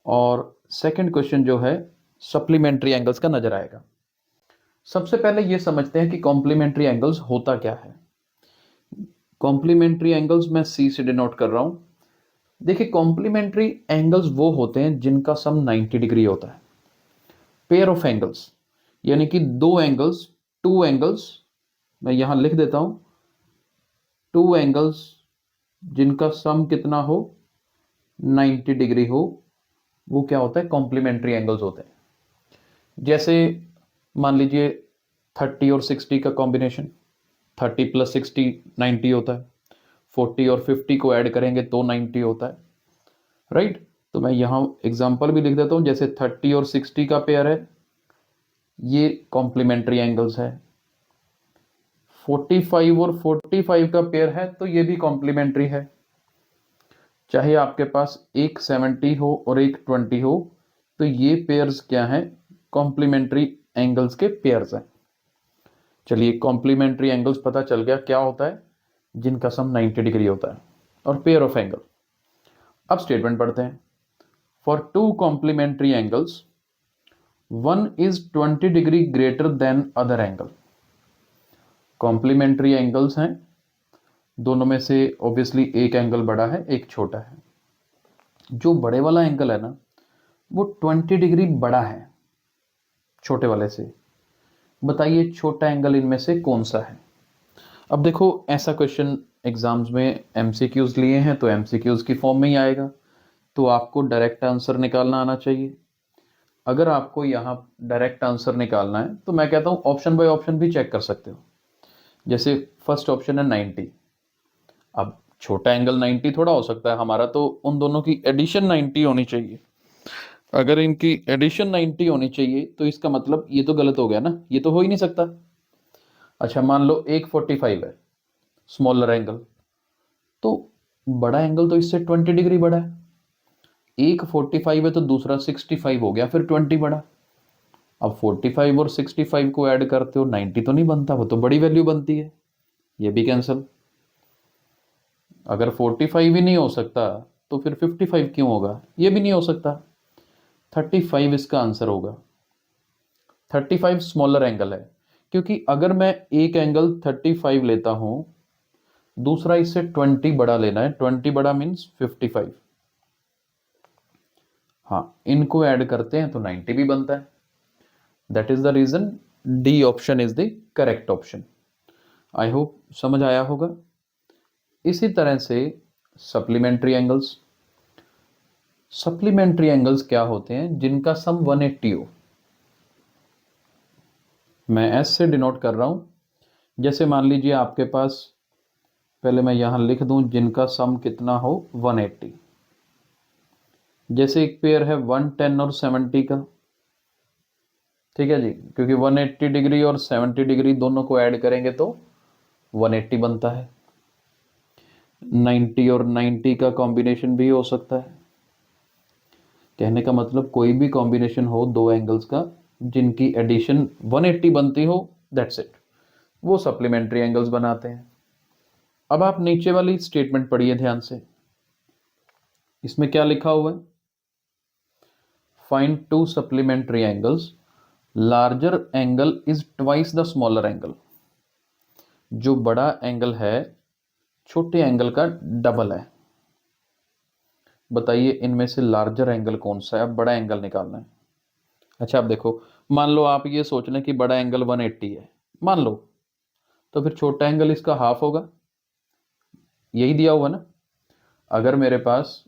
और second question जो है सप्लीमेंट्री एंगल्स का नजर आएगा। सबसे पहले ये समझते हैं कि कॉम्प्लीमेंट्री एंगल्स होता क्या है। कॉम्प्लीमेंट्री एंगल्स मैं सी से डिनोट कर रहा हूं। देखिए, कॉम्प्लीमेंट्री एंगल्स वो होते हैं जिनका सम 90 डिग्री होता है। पेयर ऑफ एंगल्स यानी कि दो एंगल्स, टू एंगल्स, मैं यहां लिख देता हूं, टू एंगल्स जिनका सम कितना हो, 90 डिग्री हो, वो क्या होता है, कॉम्प्लीमेंट्री एंगल्स होते हैं। जैसे मान लीजिए 30 और 60 का कॉम्बिनेशन, 30 प्लस 60 90 होता है, 40 और 50 को ऐड करेंगे तो 90 होता है, राइट। तो मैं यहां एग्जांपल भी लिख देता हूं, जैसे 30 और 60 का पेयर है, ये कॉम्प्लीमेंट्री एंगल्स है। 45 और 45 का पेयर है तो ये भी कॉम्प्लीमेंट्री है। चाहे आपके पास एक 70 हो और एक 20 हो, तो ये पेयर्स क्या हैं, कॉम्प्लीमेंट्री एंगल्स के पेयर्स हैं। चलिए, कॉम्प्लीमेंट्री एंगल्स पता चल गया क्या होता है, जिनका सम 90 डिग्री होता है और पेयर ऑफ एंगल। अब स्टेटमेंट पढ़ते हैं। For two complementary angles one is 20 degree greater than other angle. Complementary angles हैं, दोनों में से ऑब्वियसली एक एंगल बड़ा है, एक छोटा है। जो बड़े वाला एंगल है ना, वो 20 डिग्री बड़ा है छोटे वाले से। बताइए छोटा एंगल इनमें से कौन सा है। अब देखो, ऐसा क्वेश्चन एग्जाम्स में एमसीक्यूज लिए हैं तो एमसीक्यूज की फॉर्म में ही आएगा, तो आपको डायरेक्ट आंसर निकालना आना चाहिए। अगर आपको यहाँ डायरेक्ट आंसर निकालना है तो मैं कहता हूँ ऑप्शन बाय ऑप्शन भी चेक कर सकते हो। जैसे फर्स्ट ऑप्शन है 90। अब छोटा एंगल 90 थोड़ा हो सकता है हमारा, तो उन दोनों की एडिशन 90 होनी चाहिए। अगर इनकी एडिशन 90 होनी चाहिए तो इसका मतलब ये तो गलत हो गया ना, ये तो हो ही नहीं सकता। अच्छा, मान लो एक 45 है, स्मॉलर एंगल, तो बड़ा एंगल तो इससे 20 डिग्री बड़ा है। एक 45 है तो दूसरा 65 हो गया, फिर 20 बड़ा। अब 45 और 65 को ऐड करते हो, 90 तो नहीं बनता, वो तो बड़ी वैल्यू बनती है, ये भी कैंसिल। अगर 45 ही नहीं हो सकता तो फिर 55 क्यों होगा, ये भी नहीं हो सकता। 35 इसका आंसर होगा। 35 स्मॉलर एंगल है, क्योंकि अगर मैं एक एंगल 35 लेता हूं, दूसरा इससे 20 बड़ा लेना है, 20 बड़ा मीन्स 55। हाँ, इनको ऐड करते हैं तो 90 भी बनता है। That is the reason D option is the correct option. I hope समझ आया होगा। इसी तरह से सप्लीमेंट्री एंगल्स। सप्लीमेंट्री एंगल्स क्या होते हैं, जिनका सम 180 हो। मैं एस से डिनोट कर रहा हूं। जैसे मान लीजिए आपके पास, पहले मैं यहां लिख दूं, जिनका सम कितना हो, 180। जैसे एक पेयर है 110 और 70 का, ठीक है जी, क्योंकि 180 डिग्री और 70 डिग्री दोनों को ऐड करेंगे तो 180 बनता है। 90 और 90 का कॉम्बिनेशन भी हो सकता है। कहने का मतलब कोई भी कॉम्बिनेशन हो दो एंगल्स का जिनकी एडिशन 180 बनती हो, दैट्स इट, वो सप्लीमेंट्री एंगल्स बनाते हैं। अब आप नीचे वाली स्टेटमेंट पढ़िए ध्यान से। इसमें क्या लिखा हुआ है, find to supplementary angles, larger angle is twice the smaller angle. जो बड़ा एंगल है छोटे एंगल का डबल है। बताइए इनमें से लार्जर एंगल कौन सा है, अब बड़ा एंगल निकालना है। अच्छा, अब देखो, मान लो आप ये सोच लें कि बड़ा एंगल 180 है, मान लो, तो फिर छोटा एंगल इसका हाफ होगा, यही दिया हुआ ना। अगर मेरे पास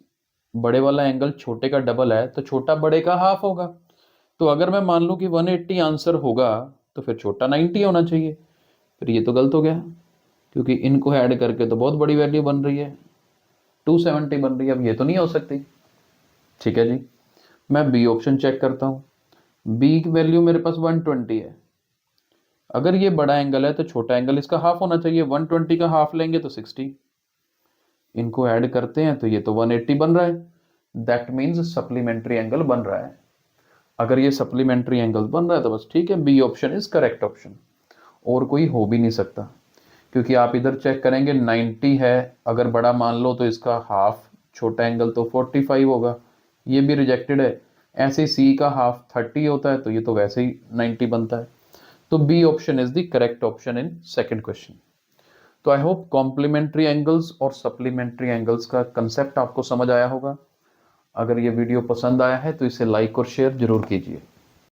बड़े वाला एंगल छोटे का डबल है तो छोटा बड़े का हाफ होगा। तो अगर मैं मान लूं कि 180 आंसर होगा, तो फिर छोटा 90 होना चाहिए। फिर ये तो गलत हो गया, क्योंकि इनको ऐड करके तो बहुत बड़ी वैल्यू बन रही है, 270 बन रही है। अब ये तो नहीं हो सकती। ठीक है जी, मैं बी ऑप्शन चेक करता हूं। बी की वैल्यू मेरे पास 120 है। अगर ये बड़ा एंगल है तो छोटा एंगल इसका हाफ होना चाहिए, 120 का हाफ लेंगे तो 60। इनको ऐड करते हैं तो ये तो 180 बन रहा है। दैट मीन्स सप्लीमेंट्री एंगल बन रहा है। अगर ये सप्लीमेंट्री एंगल बन रहा है तो बस ठीक है, B option is correct option. और कोई हो भी नहीं सकता, क्योंकि आप इधर चेक करेंगे 90 है, अगर बड़ा मान लो तो इसका हाफ, छोटा एंगल तो 45 होगा, ये भी रिजेक्टेड है। ऐसे सी का हाफ 30 होता है, तो ये तो वैसे ही 90 बनता है। तो B option is the correct option in second question. तो आई होप कॉम्प्लीमेंट्री एंगल्स और सप्लीमेंट्री एंगल्स का कंसेप्ट आपको समझ आया होगा। अगर ये वीडियो पसंद आया है तो इसे लाइक और शेयर जरूर कीजिए।